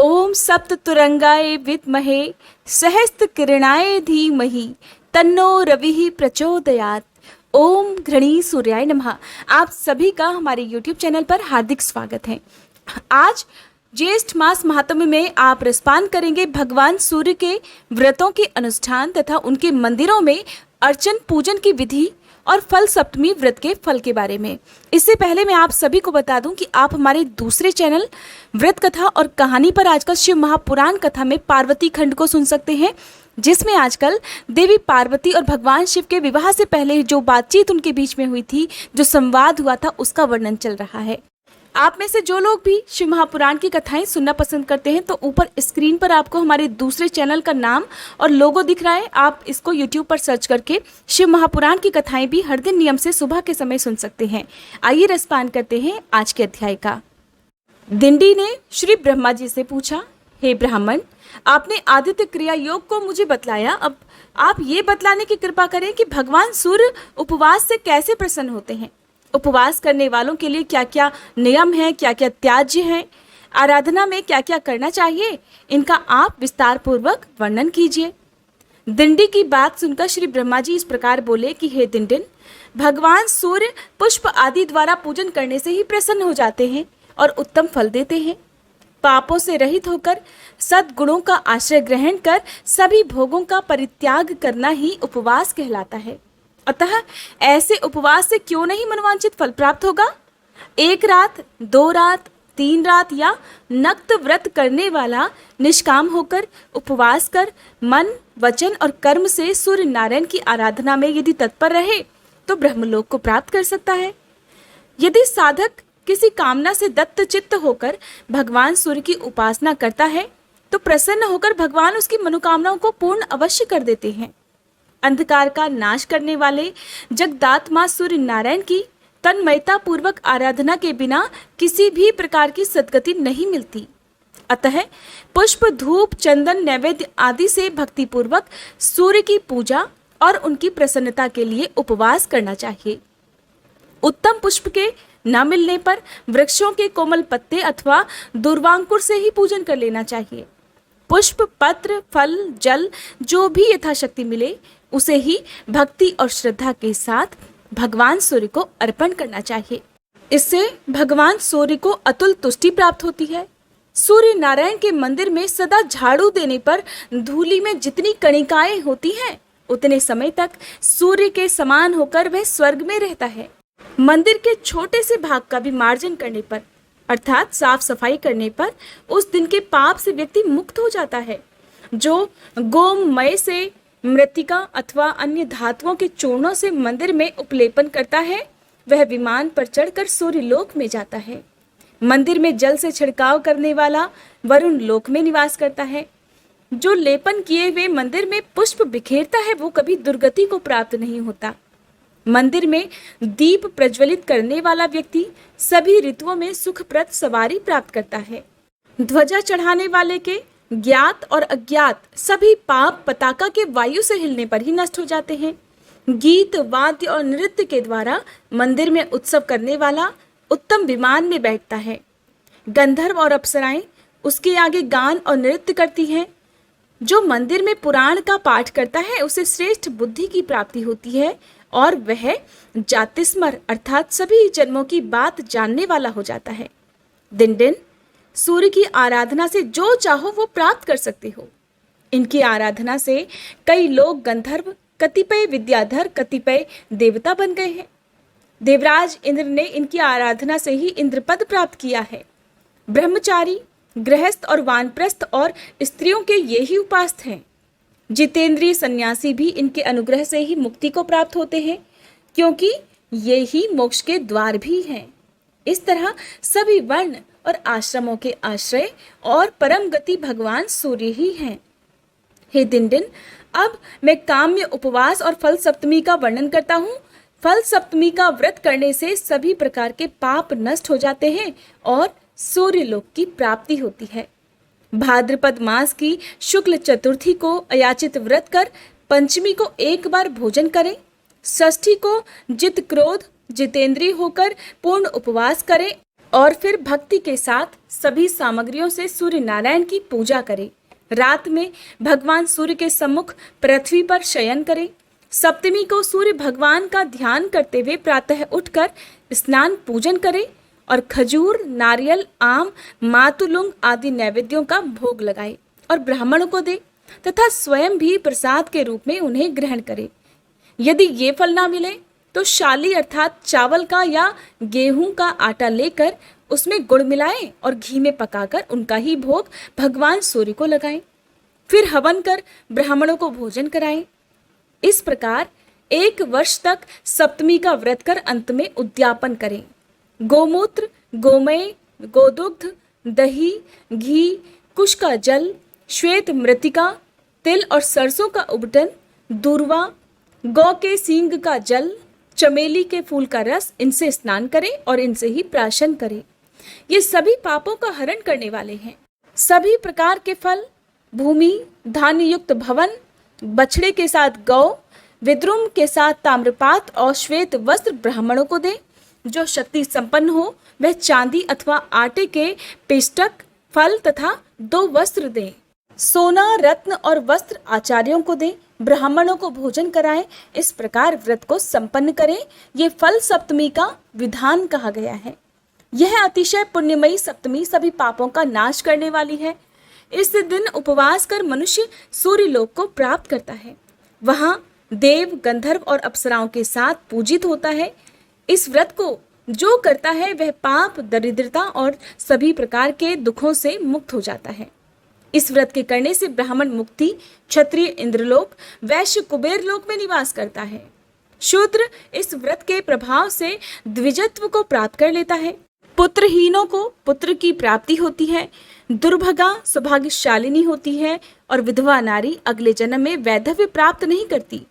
ओम सप्ततुरंगाय विद्महे सहस्त्रकिरणाय धीमहि तन्नो रविः प्रचोदयात्। ओम घृणी सूर्याय नमः। आप सभी का हमारे YouTube चैनल पर हार्दिक स्वागत है। आज ज्येष्ठ मास महात्म्य में आप रसपान करेंगे भगवान सूर्य के व्रतों के अनुष्ठान तथा उनके मंदिरों में अर्चन पूजन की विधि और फल सप्तमी व्रत के फल के बारे में। इससे पहले मैं आप सभी को बता दूं कि आप हमारे दूसरे चैनल व्रत कथा और कहानी पर आजकल शिव महापुराण कथा में पार्वती खंड को सुन सकते हैं, जिसमें आजकल देवी पार्वती और भगवान शिव के विवाह से पहले जो बातचीत उनके बीच में हुई थी, जो संवाद हुआ था, उसका वर्णन चल रहा है। आप में से जो लोग भी शिव महापुराण की कथाएं सुनना पसंद करते हैं तो ऊपर स्क्रीन पर आपको हमारे दूसरे चैनल का नाम और लोगो दिख रहा है। आप इसको YouTube पर सर्च करके शिव महापुराण की कथाएं भी हर दिन नियम से सुबह के समय सुन सकते हैं। आइए रसपान करते हैं आज के अध्याय का। दिंडी ने श्री ब्रह्मा जी से पूछा, हे ब्राह्मण, आपने आदित्य क्रिया योग को मुझे बतलाया, अब आप ये बतलाने की कृपा करें कि भगवान सूर्य उपवास से कैसे प्रसन्न होते हैं। उपवास करने वालों के लिए क्या क्या नियम है, क्या क्या त्याज्य है, आराधना में क्या क्या करना चाहिए, इनका आप विस्तार पूर्वक वर्णन कीजिए। दिंडी की बात सुनकर श्री ब्रह्मा जी इस प्रकार बोले कि हे दिंडिन, भगवान सूर्य पुष्प आदि द्वारा पूजन करने से ही प्रसन्न हो जाते हैं और उत्तम फल देते हैं। पापों से रहित होकर सद्गुणों का आश्रय ग्रहण कर सभी भोगों का परित्याग करना ही उपवास कहलाता है। अतः ऐसे उपवास से क्यों नहीं मनवांचित फल प्राप्त होगा। 1 रात, 2 रात, 3 रात या नक्त व्रत करने वाला निष्काम होकर उपवास कर मन, वचन और कर्म से सूर्य नारायण की आराधना में यदि तत्पर रहे तो ब्रह्मलोक को प्राप्त कर सकता है। यदि साधक किसी कामना से दत्त चित्त होकर भगवान सूर्य की उपासना करता है तो प्रसन्न होकर भगवान उसकी मनोकामनाओं को पूर्ण अवश्य कर देते हैं। अंधकार का नाश करने वाले जगदात्मा सूर्य नारायण की तन्मयता पूर्वक आराधना के बिना किसी भी प्रकार की सद्गति नहीं मिलती। अतः पुष्प, धूप, चंदन, नैवेद्य आदि से भक्ति पूर्वक सूर्य की पूजा और उनकी प्रसन्नता के लिए उपवास करना चाहिए। उत्तम पुष्प के न मिलने पर वृक्षों के कोमल पत्ते अथवा दूर्वांकुर से ही पूजन कर लेना चाहिए। पुष्प, पत्र, फल, जल जो भी यथाशक्ति मिले उसे ही भक्ति और श्रद्धा के साथ भगवान सूर्य को अर्पण करना चाहिए। इससे भगवान सूर्य को अतुल तुष्टि प्राप्त होती है। सूर्य नारायण के मंदिर में सदा झाड़ू देने पर धूलि में जितनी कणिकाएं होती हैं, उतने समय तक सूर्य के समान होकर वह स्वर्ग में रहता है। मंदिर के छोटे से भाग का भी मार्जन करने पर, अर्थात साफ सफाई करने पर, उस दिन के पाप से व्यक्ति मुक्त हो जाता है। जो गोमय से, मृतिका अथवा अन्य धातुओं के चूर्णों से मंदिर में उपलेपन करता है, वह विमान पर चढ़कर सूर्य लोक में जाता है। मंदिर में जल से छिड़काव करने वाला वरुण लोक में निवास करता है। जो लेपन किए हुए मंदिर में पुष्प बिखेरता है वो कभी दुर्गति को प्राप्त नहीं होता। मंदिर में दीप प्रज्वलित करने वाला व्यक्ति सभी ऋतुओं में सुखप्रद सवारी प्राप्त करता है। ध्वजा चढ़ाने वाले के ज्ञात और अज्ञात सभी पाप पताका के वायु से हिलने पर ही नष्ट हो जाते हैं। गीत, वाद्य और नृत्य के द्वारा मंदिर में उत्सव करने वाला उत्तम विमान में बैठता है। गंधर्व और अप्सराएं उसके आगे गान और नृत्य करती हैं। जो मंदिर में पुराण का पाठ करता है उसे श्रेष्ठ बुद्धि की प्राप्ति होती है और वह जातिस्मर अर्थात सभी जन्मों की बात जानने वाला हो जाता है। दिन दिन सूर्य की आराधना से जो चाहो वो प्राप्त कर सकते हो। इनकी आराधना से कई लोग गंधर्व, कतिपय विद्याधर, कतिपय देवता बन गए हैं। देवराज इंद्र ने इनकी आराधना से ही इंद्रपद प्राप्त किया है। ब्रह्मचारी, गृहस्थ और वानप्रस्थ और स्त्रियों के ये ही उपास्य हैं। जितेंद्रीय सन्यासी भी इनके अनुग्रह से ही मुक्ति को प्राप्त होते हैं, क्योंकि ये ही मोक्ष के द्वार भी हैं। इस तरह सभी वर्ण और आश्रमों के आश्रय और परम गति भगवान सूर्य ही हैं। हे दिनदिन, अब मैं काम्य उपवास और फल सप्तमी का वर्णन करता हूँ। फल सप्तमी का व्रत करने से सभी प्रकार के पाप नष्ट हो जाते हैं और सूर्य लोक की प्राप्ति होती है। भाद्रपद मास की शुक्ल चतुर्थी को अयाचित व्रत कर पंचमी को एक बार भोजन करें। षष्ठी को जित क्रोध जितेंद्रिय होकर पूर्ण उपवास करें और फिर भक्ति के साथ सभी सामग्रियों से सूर्य नारायण की पूजा करें। रात में भगवान सूर्य के सम्मुख पृथ्वी पर शयन करें। सप्तमी को सूर्य भगवान का ध्यान करते हुए प्रातः उठकर स्नान पूजन करें और खजूर, नारियल, आम, मातुलुंग आदि नैवेद्यों का भोग लगाए और ब्राह्मणों को दे तथा स्वयं भी प्रसाद के रूप में उन्हें ग्रहण करे। यदि ये फल ना मिले तो शाली अर्थात चावल का या गेहूं का आटा लेकर उसमें गुड़ मिलाएं और घी में पकाकर उनका ही भोग भगवान सूर्य को लगाएं। फिर हवन कर ब्राह्मणों को भोजन कराएं। इस प्रकार 1 वर्ष तक सप्तमी का व्रत कर अंत में उद्यापन करें। गोमूत्र, गोमय, गोदुग्ध, दही, घी, कुश का जल, श्वेत मृतिका, तिल और सरसों का उबटन, दूर्वा, गौ के सींग का जल, चमेली के फूल का रस, इनसे स्नान करें और इनसे ही प्राशन करें। ये सभी पापों का हरण करने वाले हैं। सभी प्रकार के फल, भूमि, धान्य युक्त भवन, बछड़े के साथ गौ, विद्रुम के साथ ताम्रपात और श्वेत वस्त्र ब्राह्मणों को दे। जो शक्ति संपन्न हो वह चांदी अथवा आटे के पिष्टक, फल तथा 2 वस्त्र दे। सोना, रत्न और वस्त्र आचार्यों को दे। ब्राह्मणों को भोजन कराएं। इस प्रकार व्रत को संपन्न करें। ये फल सप्तमी का विधान कहा गया है। यह अतिशय पुण्यमयी सप्तमी सभी पापों का नाश करने वाली है। इस दिन उपवास कर मनुष्य सूर्य लोक को प्राप्त करता है। वहां देव, गंधर्व और अप्सराओं के साथ पूजित होता है। इस व्रत को जो करता है वह पाप, दरिद्रता और सभी प्रकार के दुखों से मुक्त हो जाता है। इस व्रत के करने से ब्राह्मण मुक्ति, क्षत्रिय इंद्रलोक, वैश्य कुबेर लोक में निवास करता है। शूद्र इस व्रत के प्रभाव से द्विजत्व को प्राप्त कर लेता है। पुत्रहीनों को पुत्र की प्राप्ति होती है। दुर्भगा सौभाग्यशालिनी होती है और विधवा नारी अगले जन्म में वैधव्य प्राप्त नहीं करती।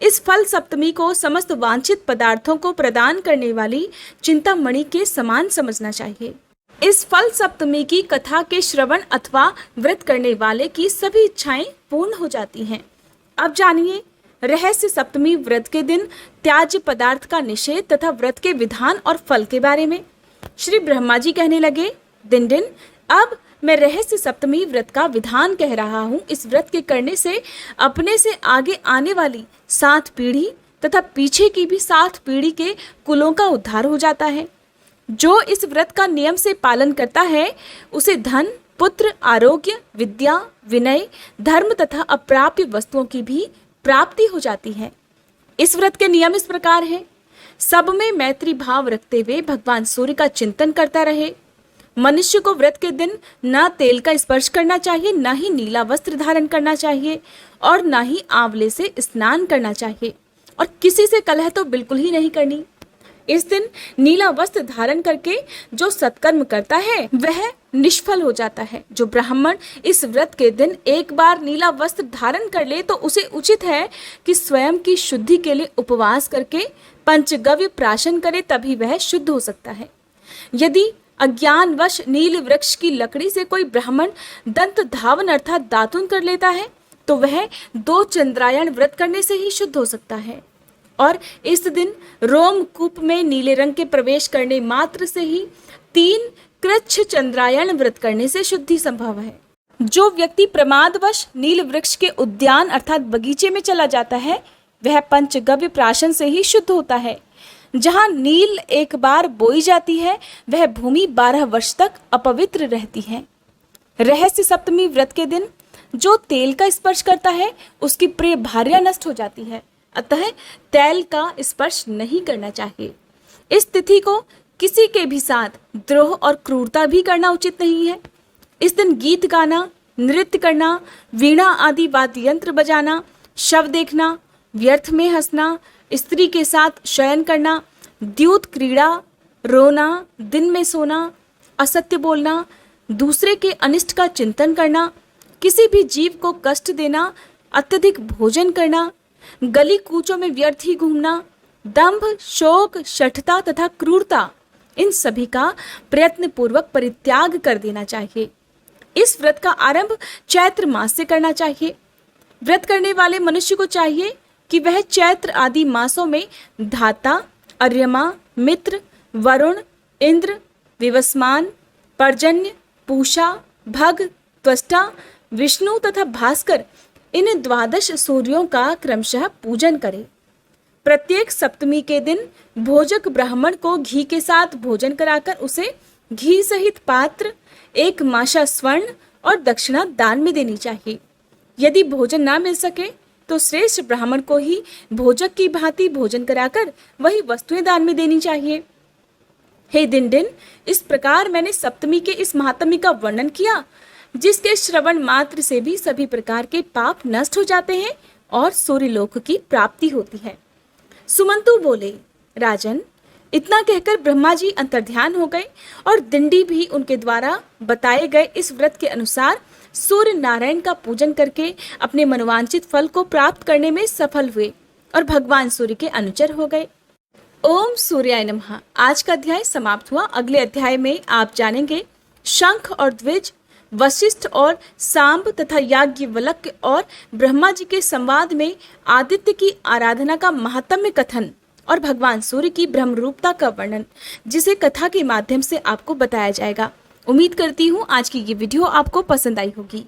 इस फल सप्तमी को समस्त वांछित पदार्थों को प्रदान करने वाली चिंतामणि के समान समझना चाहिए। इस फल सप्तमी की कथा के श्रवण अथवा व्रत करने वाले की सभी इच्छाएं पूर्ण हो जाती हैं। अब जानिए रहस्य सप्तमी व्रत के दिन त्याज्य पदार्थ का निषेध तथा व्रत के विधान और फल के बारे में। श्री ब्रह्मा जी कहने लगे, दिन अब मैं रहस्य सप्तमी व्रत का विधान कह रहा हूँ। इस व्रत के करने से अपने से आगे आने वाली 7 पीढ़ी तथा पीछे की भी 7 पीढ़ी के कुलों का उद्धार हो जाता है। जो इस व्रत का नियम से पालन करता है उसे धन, पुत्र, आरोग्य, विद्या, विनय, धर्म तथा अप्राप्य वस्तुओं की भी प्राप्ति हो जाती है। इस व्रत के नियम इस प्रकार है। सब में मैत्री भाव रखते हुए भगवान सूर्य का चिंतन करता रहे। मनुष्य को व्रत के दिन न तेल का स्पर्श करना चाहिए, न ही नीला वस्त्र धारण करना चाहिए और न ही आंवले से स्नान करना चाहिए और किसी से कलह तो बिल्कुल ही नहीं करनी। इस दिन नीला वस्त्र धारण करके जो सत्कर्म करता है वह निष्फल हो जाता है। जो ब्राह्मण इस व्रत के दिन एक बार नीला वस्त्र धारण कर ले तो उसे उचित है कि स्वयं की शुद्धि के लिए उपवास करके पंचगव्य प्राशन करे, तभी वह शुद्ध हो सकता है। यदि अज्ञानवश नील वृक्ष की लकड़ी से कोई ब्राह्मण दंत धावन अर्थात दातुन कर लेता है तो वह 2 चंद्रायण व्रत करने से ही शुद्ध हो सकता है। और इस दिन रोमकूप में नीले रंग के प्रवेश करने मात्र से ही 3 कृच्छ चंद्रायण व्रत करने से शुद्धि संभव है। जो व्यक्ति प्रमादवश नील वृक्ष के उद्यान अर्थात बगीचे में चला जाता है वह पंचगव्य प्राशन से ही शुद्ध होता है। जहाँ नील एक बार बोई जाती है वह भूमि 12 वर्ष तक अपवित्र रहती है। रहस्य सप्तमी व्रत के दिन जो तेल का स्पर्श करता है उसकी प्रिय भार्या नष्ट हो जाती है, अतः तेल का स्पर्श नहीं करना चाहिए। इस तिथि को किसी के भी साथ द्रोह और क्रूरता भी करना उचित नहीं है। इस दिन गीत गाना, नृत्य करना, वीणा आदि वाद्य यंत्र बजाना, शव देखना, व्यर्थ में हंसना, स्त्री के साथ शयन करना, द्यूत क्रीड़ा, रोना, दिन में सोना, असत्य बोलना, दूसरे के अनिष्ट का चिंतन करना, किसी भी जीव को कष्ट देना, अत्यधिक भोजन करना, गली कूचों में व्यर्थ ही घूमना, दंभ, शोक, शठता तथा क्रूरता, इन सभी का प्रयत्न पूर्वक परित्याग कर देना चाहिए। इस व्रत का आरंभ चैत्र मास से करना चाहिए। व्रत करने वाले मनुष्य को चाहिए कि वह चैत्र आदि मासों में धाता, अर्यमा, मित्र, वरुण, इंद्र, विवस्वान, पर्जन्य, पूषा, भग, त्वष्टा, विष्णु तथा भास्कर, इन 12 सूर्यों का क्रमशः पूजन करें। प्रत्येक सप्तमी के दिन भोजक ब्राह्मण को घी के साथ भोजन कराकर उसे घी सहित पात्र, 1 माशा स्वर्ण और दक्षिणा दान में देनी चाहिए। यदि भोजन ना मिल सके तो श्रेष्ठ ब्राह्मण को ही भोजक की भांति भोजन कराकर वही वस्तुएं दान में देनी चाहिए। हे दिन, इस प्रकार मैंने सप्तमी के इस महात्म्य का वर्णन किया, जिसके श्रवण मात्र से भी सभी प्रकार के पाप नष्ट हो जाते हैं और सूर्यलोक की प्राप्ति होती है। सुमंतु बोले, राजन, इतना कहकर ब्रह्मा जी अंतर्ध्यान हो गए और दिंडी भी उनके द्वारा बताए गए इस व्रत के अनुसार सूर्य नारायण का पूजन करके अपने मनोवांछित फल को प्राप्त करने में सफल हुए और भगवान सूर्य के अनुचर हो गए। ओम सूर्याय नमः। आज का अध्याय समाप्त हुआ। अगले अध्याय में आप जानेंगे शंख और द्विज, वशिष्ठ और सांब तथा याज्ञवल्क्य और ब्रह्मा जी के संवाद में आदित्य की आराधना का महात्म्य कथन और भगवान सूर्य की ब्रह्म रूपता का वर्णन, जिसे कथा के माध्यम से आपको बताया जाएगा। उम्मीद करती हूँ आज की ये वीडियो आपको पसंद आई होगी।